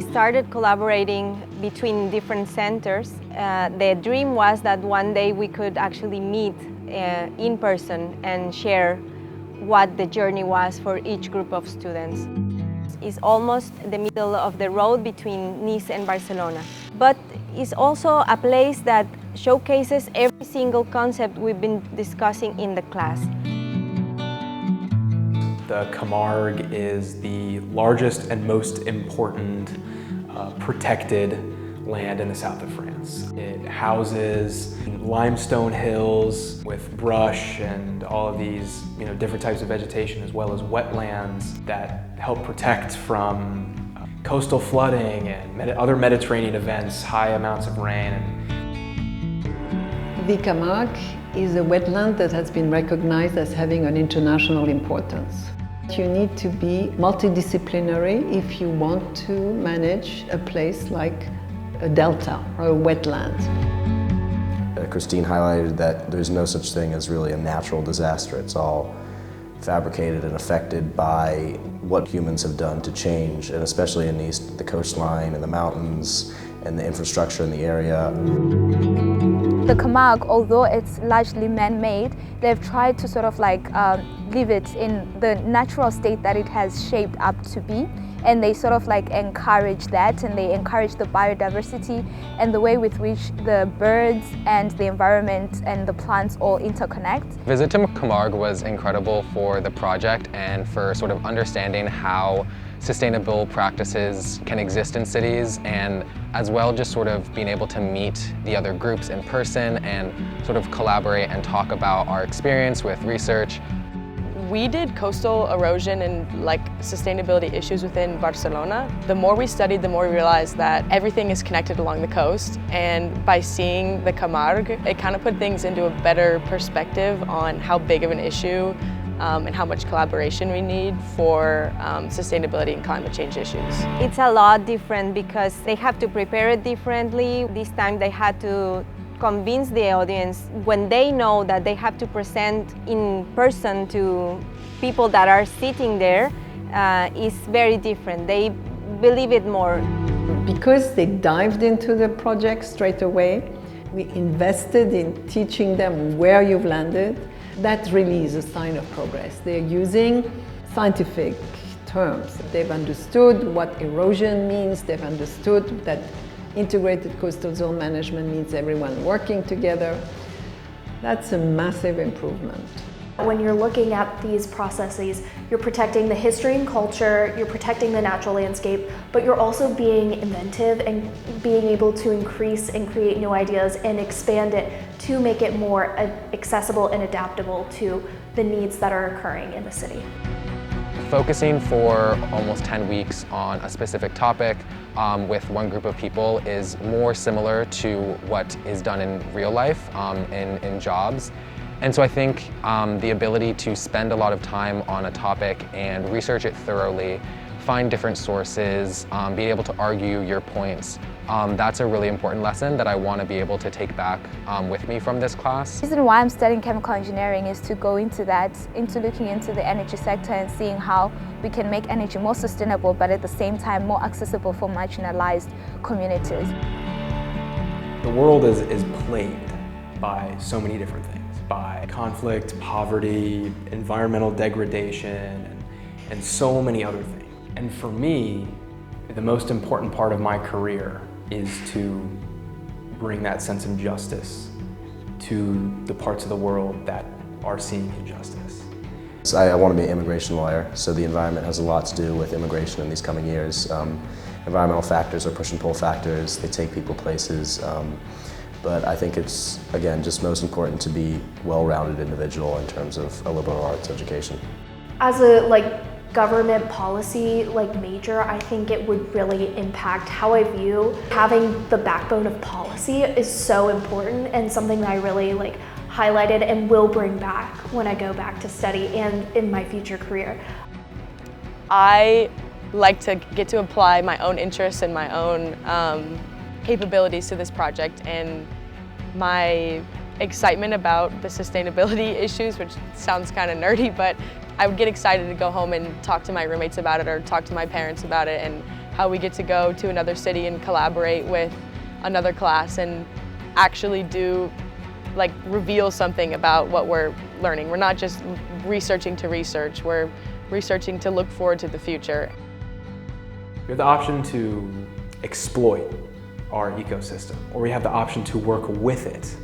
we started collaborating between different centers, the dream was that one day we could actually meet in person and share what the journey was for each group of students. It's almost the middle of the road between Nice and Barcelona, but it's also a place that showcases every single concept we've been discussing in the class. The Camargue is the largest and most important protected land in the south of France. It houses limestone hills with brush and all of these different types of vegetation, as well as wetlands that help protect from coastal flooding and other Mediterranean events, high amounts of rain. The Camargue is a wetland that has been recognized as having an international importance. You need to be multidisciplinary if you want to manage a place like a delta or a wetland. Christine highlighted that there's no such thing as really a natural disaster. It's all fabricated and affected by what humans have done to change, and especially in the coastline and the mountains and the infrastructure in the area. The Camargue, although it's largely man-made, they've tried to sort of leave it in the natural state that it has shaped up to be. And they sort of encourage that, and they encourage the biodiversity and the way with which the birds and the environment and the plants all interconnect. Visit to Camargue was incredible for the project and for sort of understanding how sustainable practices can exist in cities, and as well just sort of being able to meet the other groups in person and sort of collaborate and talk about our experience with research. We did coastal erosion and sustainability issues within Barcelona. The more we studied, the more we realized that everything is connected along the coast. And by seeing the Camargue, it kind of put things into a better perspective on how big of an issue and how much collaboration we need for sustainability and climate change issues. It's a lot different because they have to prepare it differently. This time they had to convince the audience when they know that they have to present in person to people that are sitting there is very different. They believe it more. Because they dived into the project straight away, we invested in teaching them where you've landed. That really is a sign of progress. They're using scientific terms. They've understood what erosion means. They've understood that integrated coastal zone management means everyone working together. That's a massive improvement. When you're looking at these processes, you're protecting the history and culture, you're protecting the natural landscape, but you're also being inventive and being able to increase and create new ideas and expand it to make it more accessible and adaptable to the needs that are occurring in the city. Focusing for almost 10 weeks on a specific topic with one group of people is more similar to what is done in real life in jobs. And so I think the ability to spend a lot of time on a topic and research it thoroughly, find different sources, be able to argue your points, that's a really important lesson that I want to be able to take back with me from this class. The reason why I'm studying chemical engineering is to go into looking into the energy sector and seeing how we can make energy more sustainable, but at the same time more accessible for marginalized communities. The world is plagued by so many different things, by conflict, poverty, environmental degradation, and so many other things. And for me, the most important part of my career is to bring that sense of justice to the parts of the world that are seeing injustice. So I want to be an immigration lawyer, so the environment has a lot to do with immigration in these coming years. Environmental factors are push and pull factors, they take people places, but I think it's, again, just most important to be a well-rounded individual in terms of a liberal arts education. As a government policy major, I think it would really impact how I view having the backbone of policy is so important and something that I really highlighted and will bring back when I go back to study and in my future career. I like to get to apply my own interests and my own capabilities to this project, and my excitement about the sustainability issues, which sounds kind of nerdy, but I would get excited to go home and talk to my roommates about it or talk to my parents about it and how we get to go to another city and collaborate with another class and actually reveal something about what we're learning. We're not just researching to research, we're researching to look forward to the future. We have the option to exploit our ecosystem, or we have the option to work with it